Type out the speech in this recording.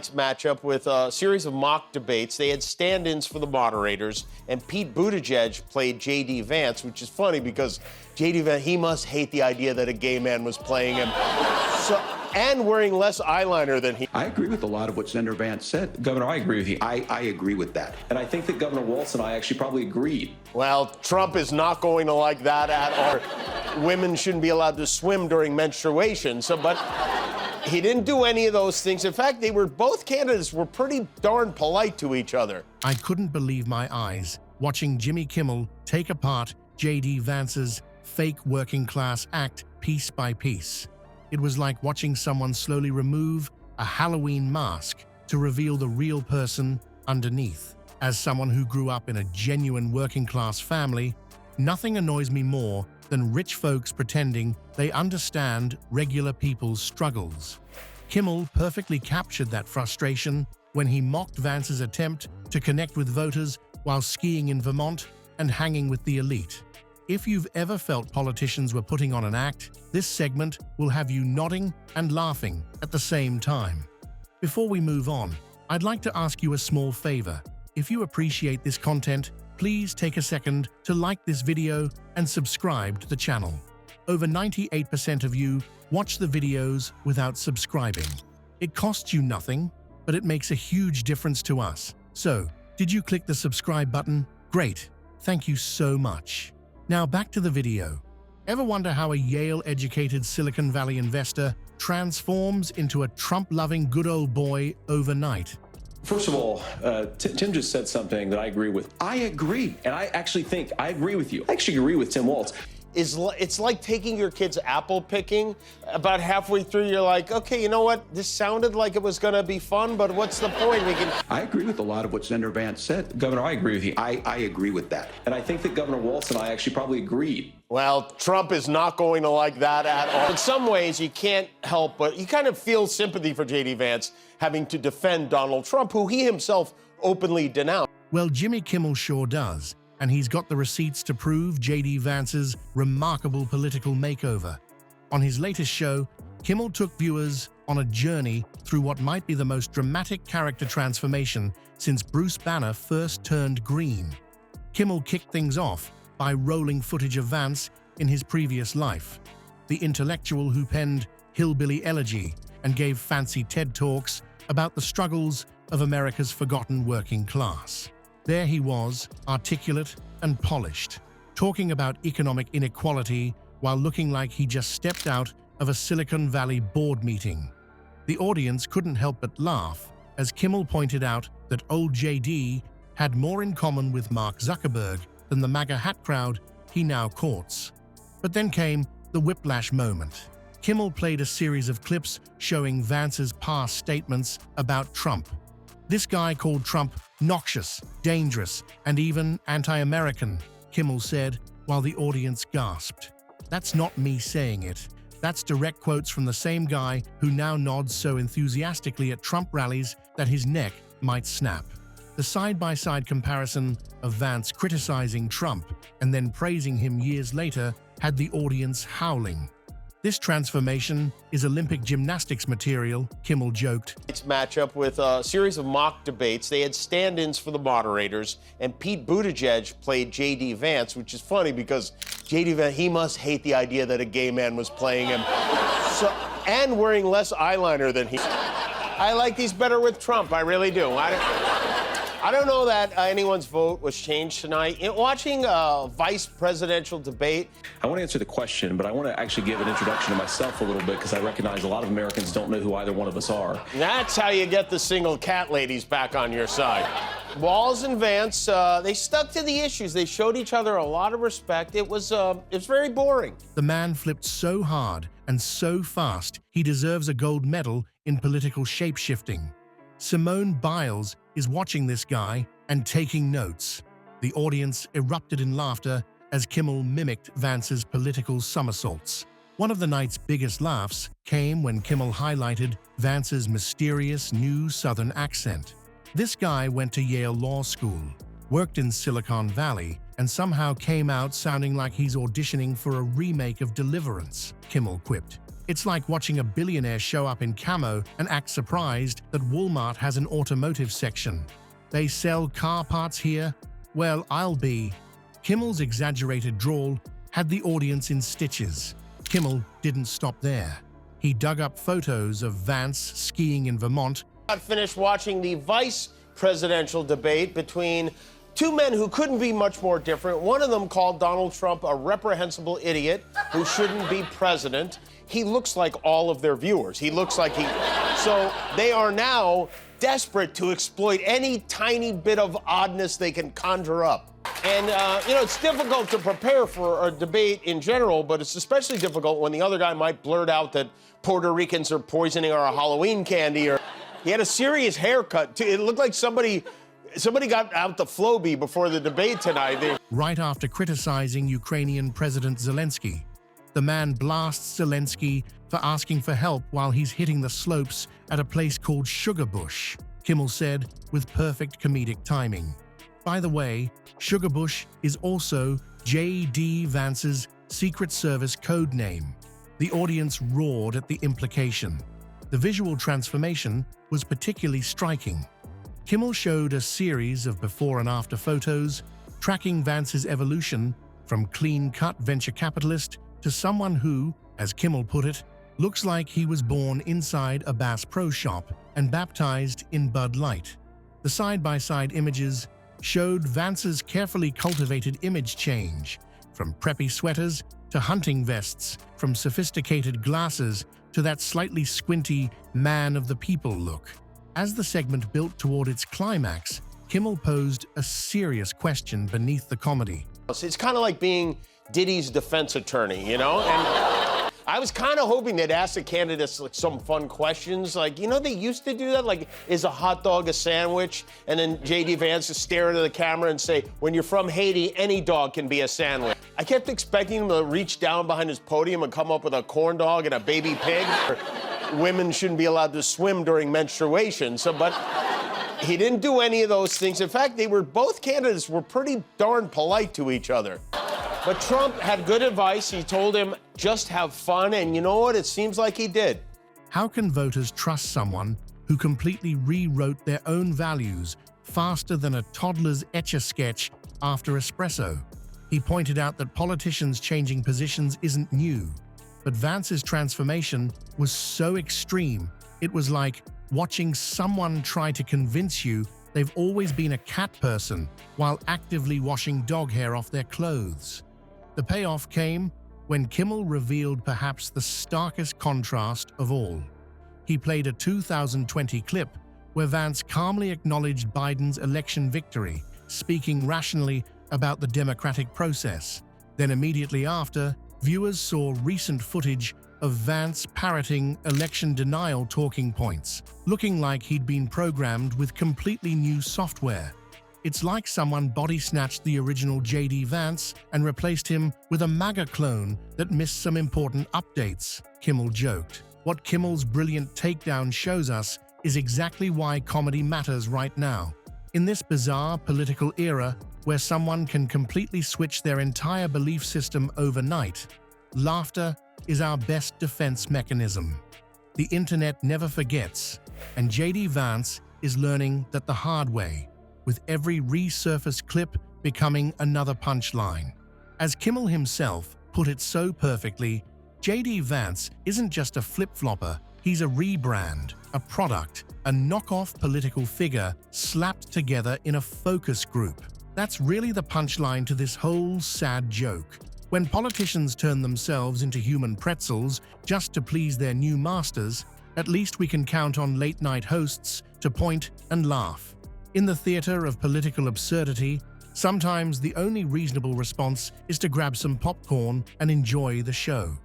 tonight's matchup with a series of mock debates. They had stand-ins for the moderators, and Pete Buttigieg played J.D. Vance, which is funny because J.D. Vance, he must hate the idea that a gay man was playing him. And wearing less eyeliner than he. I agree with a lot of what Senator Vance said. Governor, I agree with you. I agree with that. And I think that Governor Walz and I actually probably agreed. Well, Trump is not going to like that at all. Women shouldn't be allowed to swim during menstruation. But he didn't do any of those things. In fact, both candidates were pretty darn polite to each other. I couldn't believe my eyes watching Jimmy Kimmel take apart J.D. Vance's fake working class act piece by piece. It was like watching someone slowly remove a Halloween mask to reveal the real person underneath. As someone who grew up in a genuine working-class family, nothing annoys me more than rich folks pretending they understand regular people's struggles. Kimmel perfectly captured that frustration when he mocked Vance's attempt to connect with voters while skiing in Vermont and hanging with the elite. If you've ever felt politicians were putting on an act, this segment will have you nodding and laughing at the same time. Before we move on, I'd like to ask you a small favor. If you appreciate this content, please take a second to like this video and subscribe to the channel. Over 98% of you watch the videos without subscribing. It costs you nothing, but it makes a huge difference to us. So, did you click the subscribe button? Great. Thank you so much. Now back to the video. Ever wonder how a Yale-educated Silicon Valley investor transforms into a Trump-loving good old boy overnight? First of all, Tim just said something that I agree with. I agree. And I actually think I agree with you. I actually agree with Tim Walz. It's like taking your kids apple picking. About halfway through, you're like, okay, you know what? This sounded like it was going to be fun, but what's the point? I agree with a lot of what Senator Vance said. Governor, I agree with you. I agree with that. And I think that Governor Walz and I actually probably agreed. Well, Trump is not going to like that at all. In some ways, you can't help but you kind of feel sympathy for J.D. Vance having to defend Donald Trump, who he himself openly denounced. Well, Jimmy Kimmel sure does. And he's got the receipts to prove J.D. Vance's remarkable political makeover. On his latest show, Kimmel took viewers on a journey through what might be the most dramatic character transformation since Bruce Banner first turned green. Kimmel kicked things off by rolling footage of Vance in his previous life, the intellectual who penned Hillbilly Elegy and gave fancy TED Talks about the struggles of America's forgotten working class. There he was, articulate and polished, talking about economic inequality while looking like he just stepped out of a Silicon Valley board meeting. The audience couldn't help but laugh as Kimmel pointed out that old JD had more in common with Mark Zuckerberg than the MAGA hat crowd he now courts. But then came the whiplash moment. Kimmel played a series of clips showing Vance's past statements about Trump. This guy called Trump noxious, dangerous, and even anti-American, Kimmel said, while the audience gasped. That's not me saying it. That's direct quotes from the same guy who now nods so enthusiastically at Trump rallies that his neck might snap. The side-by-side comparison of Vance criticizing Trump and then praising him years later had the audience howling. This transformation is Olympic gymnastics material, Kimmel joked. Tonight's matchup with a series of mock debates. They had stand-ins for the moderators, and Pete Buttigieg played J.D. Vance, which is funny because J.D. Vance, he must hate the idea that a gay man was playing him. And wearing less eyeliner than he. I like these better with Trump, I really do. I don't know that anyone's vote was changed tonight. Watching a vice presidential debate. I want to answer the question, but I want to actually give an introduction to myself a little bit because I recognize a lot of Americans don't know who either one of us are. That's how you get the single cat ladies back on your side. Walz and Vance, they stuck to the issues. They showed each other a lot of respect. It was very boring. The man flipped so hard and so fast, he deserves a gold medal in political shape-shifting. Simone Biles is watching this guy and taking notes. The audience erupted in laughter as Kimmel mimicked Vance's political somersaults. One of the night's biggest laughs came when Kimmel highlighted Vance's mysterious new Southern accent. This guy went to Yale Law School, worked in Silicon Valley, and somehow came out sounding like he's auditioning for a remake of Deliverance, Kimmel quipped. It's like watching a billionaire show up in camo and act surprised that Walmart has an automotive section. They sell car parts here? Well, I'll be. Kimmel's exaggerated drawl had the audience in stitches. Kimmel didn't stop there. He dug up photos of Vance skiing in Vermont. I finished watching the vice presidential debate between two men who couldn't be much more different. One of them called Donald Trump a reprehensible idiot who shouldn't be president. He looks like all of their viewers. He looks like he... So they are now desperate to exploit any tiny bit of oddness they can conjure up. And, it's difficult to prepare for a debate in general, but it's especially difficult when the other guy might blurt out that Puerto Ricans are poisoning our Halloween candy, or he had a serious haircut, too. It looked like somebody got out the Flowbee before the debate tonight. Right after criticizing Ukrainian President Zelensky, the man blasts Zelensky for asking for help while he's hitting the slopes at a place called Sugar Bush, Kimmel said with perfect comedic timing. By the way, Sugar Bush is also J.D. Vance's Secret Service code name. The audience roared at the implication. The visual transformation was particularly striking. Kimmel showed a series of before and after photos, tracking Vance's evolution from clean-cut venture capitalist to someone who, as Kimmel put it, looks like he was born inside a Bass Pro shop and baptized in Bud Light. The side-by-side images showed Vance's carefully cultivated image change, from preppy sweaters to hunting vests, from sophisticated glasses to that slightly squinty man-of-the-people look. As the segment built toward its climax, Kimmel posed a serious question beneath the comedy. It's kind of like being Diddy's defense attorney, And I was kind of hoping they'd ask the candidates some fun questions. They used to do that. Like, is a hot dog a sandwich? And then J.D. Vance would stare into the camera and say, when you're from Haiti, any dog can be a sandwich. I kept expecting him to reach down behind his podium and come up with a corn dog and a baby pig. Women shouldn't be allowed to swim during menstruation. But he didn't do any of those things. In fact, both candidates were pretty darn polite to each other. But Trump had good advice. He told him, just have fun, and you know what? It seems like he did. How can voters trust someone who completely rewrote their own values faster than a toddler's Etch-a-Sketch after espresso? He pointed out that politicians changing positions isn't new, but Vance's transformation was so extreme, it was like watching someone try to convince you they've always been a cat person while actively washing dog hair off their clothes. The payoff came when Kimmel revealed perhaps the starkest contrast of all. He played a 2020 clip where Vance calmly acknowledged Biden's election victory, speaking rationally about the democratic process. Then immediately after, viewers saw recent footage of Vance parroting election denial talking points, looking like he'd been programmed with completely new software. It's like someone body-snatched the original J.D. Vance and replaced him with a MAGA clone that missed some important updates, Kimmel joked. What Kimmel's brilliant takedown shows us is exactly why comedy matters right now. In this bizarre political era where someone can completely switch their entire belief system overnight, laughter is our best defense mechanism. The internet never forgets, and J.D. Vance is learning that the hard way, with every resurfaced clip becoming another punchline. As Kimmel himself put it so perfectly, J.D. Vance isn't just a flip-flopper, he's a rebrand, a product, a knockoff political figure slapped together in a focus group. That's really the punchline to this whole sad joke. When politicians turn themselves into human pretzels just to please their new masters, at least we can count on late-night hosts to point and laugh. In the theater of political absurdity, sometimes the only reasonable response is to grab some popcorn and enjoy the show.